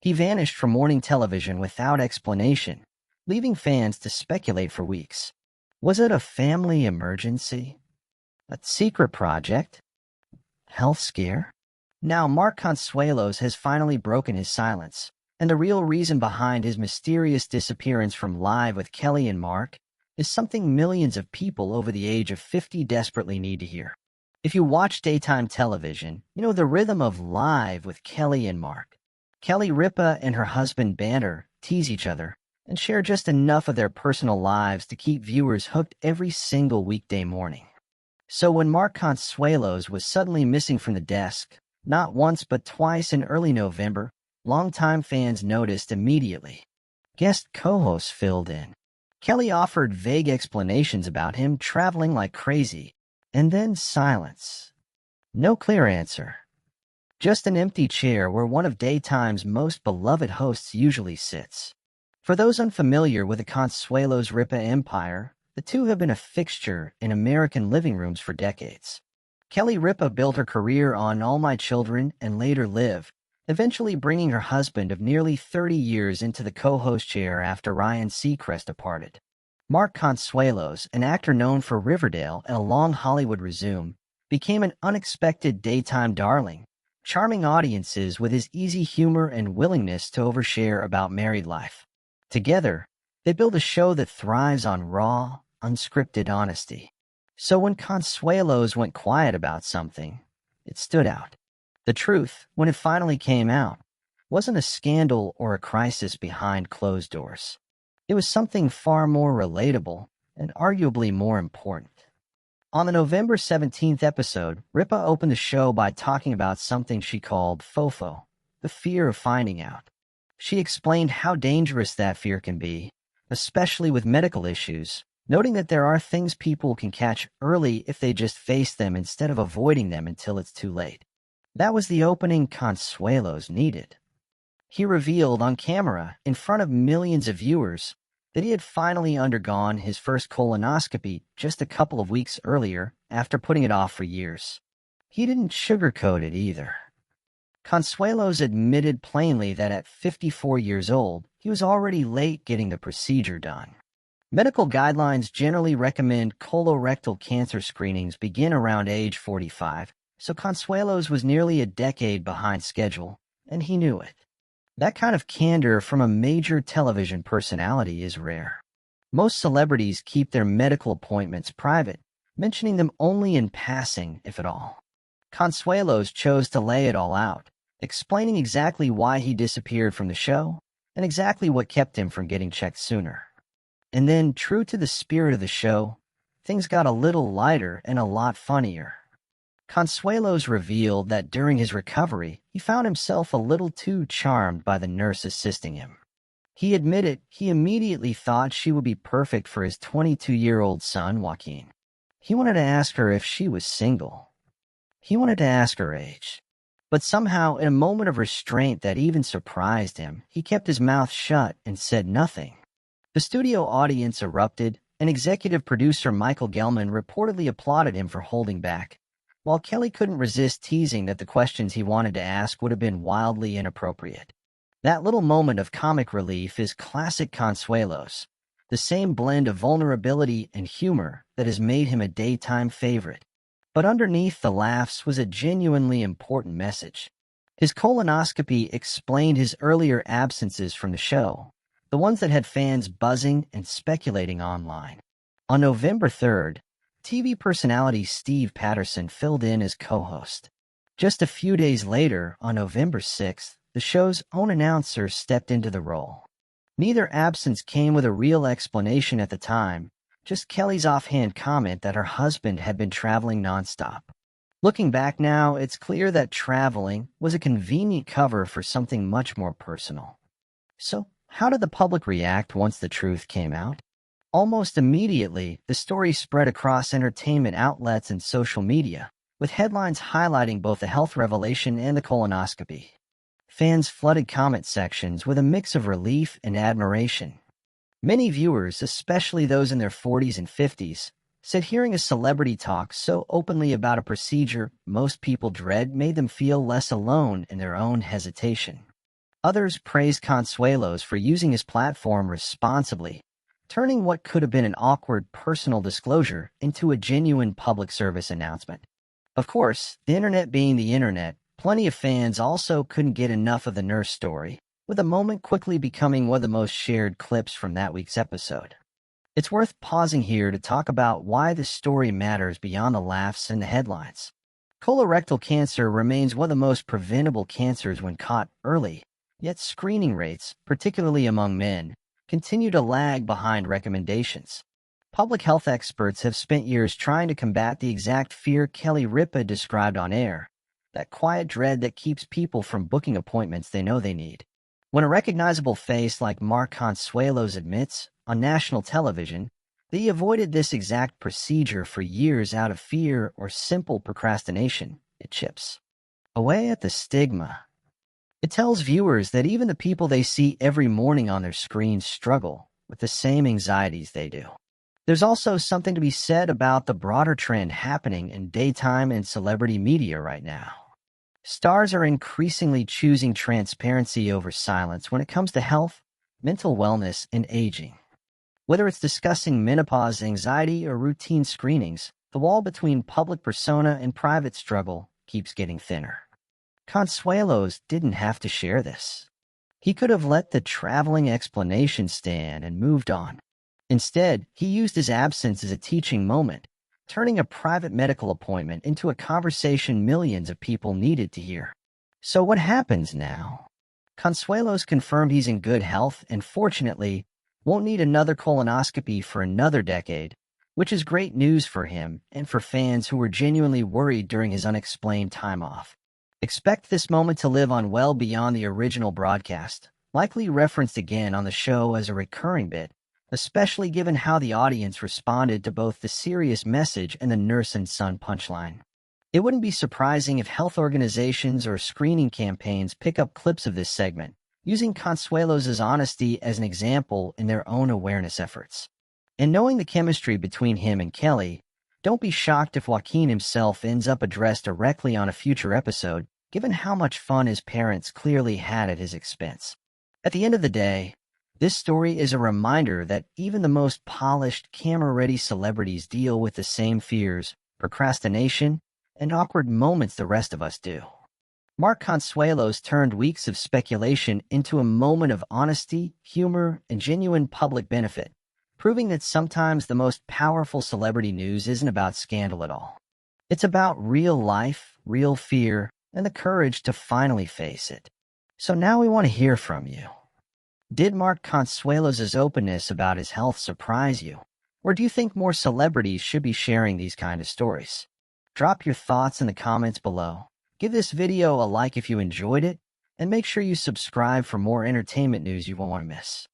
He vanished from morning television without explanation, leaving fans to speculate for weeks. Was it a family emergency? A secret project? Health scare? Now Mark Consuelos has finally broken his silence, and the real reason behind his mysterious disappearance from Live with Kelly and Mark is something millions of people over the age of 50 desperately need to hear. If you watch daytime television, you know the rhythm of Live with Kelly and Mark. Kelly Ripa and her husband banter, tease each other, and share just enough of their personal lives to keep viewers hooked every single weekday morning. So when Mark Consuelos was suddenly missing from the desk, not once but twice in early November, longtime fans noticed immediately. Guest co-hosts filled in. Kelly offered vague explanations about him traveling like crazy, and then silence. No clear answer. Just an empty chair where one of daytime's most beloved hosts usually sits. For those unfamiliar with the Consuelos-Ripa empire, the two have been a fixture in American living rooms for decades. Kelly Ripa built her career on All My Children and Later Live, eventually bringing her husband of nearly 30 years into the co-host chair after Ryan Seacrest departed. Mark Consuelos, an actor known for Riverdale and a long Hollywood resume, became an unexpected daytime darling, charming audiences with his easy humor and willingness to overshare about married life. Together, they build a show that thrives on raw, unscripted honesty. So when Consuelos went quiet about something, it stood out. The truth, when it finally came out, wasn't a scandal or a crisis behind closed doors. It was something far more relatable and arguably more important. On the November 17th episode, Ripa opened the show by talking about something she called FOFO, the fear of finding out. She explained how dangerous that fear can be, especially with medical issues, noting that there are things people can catch early if they just face them instead of avoiding them until it's too late. That was the opening Consuelos needed. He revealed on camera, in front of millions of viewers, that he had finally undergone his first colonoscopy just a couple of weeks earlier after putting it off for years. He didn't sugarcoat it either. Consuelos admitted plainly that at 54 years old, he was already late getting the procedure done. Medical guidelines generally recommend colorectal cancer screenings begin around age 45, so Consuelos was nearly a decade behind schedule, and he knew it. That kind of candor from a major television personality is rare. Most celebrities keep their medical appointments private, mentioning them only in passing, if at all. Consuelos chose to lay it all out, explaining exactly why he disappeared from the show and exactly what kept him from getting checked sooner. And then, true to the spirit of the show, things got a little lighter and a lot funnier. Consuelos revealed that during his recovery, he found himself a little too charmed by the nurse assisting him. He admitted he immediately thought she would be perfect for his 22-year-old son, Joaquin. He wanted to ask her if she was single. He wanted to ask her age. But somehow, in a moment of restraint that even surprised him, he kept his mouth shut and said nothing. The studio audience erupted, and executive producer Michael Gelman reportedly applauded him for holding back, while Kelly couldn't resist teasing that the questions he wanted to ask would have been wildly inappropriate. That little moment of comic relief is classic Consuelos, the same blend of vulnerability and humor that has made him a daytime favorite. But underneath the laughs was a genuinely important message. His colonoscopy explained his earlier absences from the show, the ones that had fans buzzing and speculating online. On November 3rd, TV personality Steve Patterson filled in as co-host. Just a few days later, on November 6th, the show's own announcer stepped into the role. Neither absence came with a real explanation at the time, just Kelly's offhand comment that her husband had been traveling nonstop. Looking back now, it's clear that traveling was a convenient cover for something much more personal. So, how did the public react once the truth came out? Almost immediately, the story spread across entertainment outlets and social media, with headlines highlighting both the health revelation and the colonoscopy. Fans flooded comment sections with a mix of relief and admiration. Many viewers, especially those in their 40s and 50s, said hearing a celebrity talk so openly about a procedure most people dread made them feel less alone in their own hesitation. Others praised Consuelos for using his platform responsibly, turning what could have been an awkward personal disclosure into a genuine public service announcement. Of course, the internet being the internet, plenty of fans also couldn't get enough of the nurse story, with a moment quickly becoming one of the most shared clips from that week's episode. It's worth pausing here to talk about why this story matters beyond the laughs and the headlines. Colorectal cancer remains one of the most preventable cancers when caught early, yet screening rates, particularly among men, continue to lag behind recommendations. Public health experts have spent years trying to combat the exact fear Kelly Ripa described on air, that quiet dread that keeps people from booking appointments they know they need. When a recognizable face like Mark Consuelos admits, on national television, that he avoided this exact procedure for years out of fear or simple procrastination, it chips away at the stigma. It tells viewers that even the people they see every morning on their screens struggle with the same anxieties they do. There's also something to be said about the broader trend happening in daytime and celebrity media right now. Stars are increasingly choosing transparency over silence when it comes to health, mental wellness, and aging. Whether it's discussing menopause, anxiety, or routine screenings, the wall between public persona and private struggle keeps getting thinner. Consuelos didn't have to share this. He could have let the traveling explanation stand and moved on. Instead, he used his absence as a teaching moment, turning a private medical appointment into a conversation millions of people needed to hear. So what happens now? Consuelos confirmed he's in good health and, fortunately, won't need another colonoscopy for another decade, which is great news for him and for fans who were genuinely worried during his unexplained time off. Expect this moment to live on well beyond the original broadcast, likely referenced again on the show as a recurring bit, especially given how the audience responded to both the serious message and the nurse and son punchline. It wouldn't be surprising if health organizations or screening campaigns pick up clips of this segment, using Consuelos' honesty as an example in their own awareness efforts. And knowing the chemistry between him and Kelly, don't be shocked if Joaquin himself ends up addressed directly on a future episode, given how much fun his parents clearly had at his expense. At the end of the day, this story is a reminder that even the most polished, camera-ready celebrities deal with the same fears, procrastination, and awkward moments the rest of us do. Mark Consuelos turned weeks of speculation into a moment of honesty, humor, and genuine public benefit, proving that sometimes the most powerful celebrity news isn't about scandal at all. It's about real life, real fear, and the courage to finally face it. So now we want to hear from you. Did Mark Consuelos' openness about his health surprise you? Or do you think more celebrities should be sharing these kind of stories? Drop your thoughts in the comments below. Give this video a like if you enjoyed it, and make sure you subscribe for more entertainment news you won't want to miss.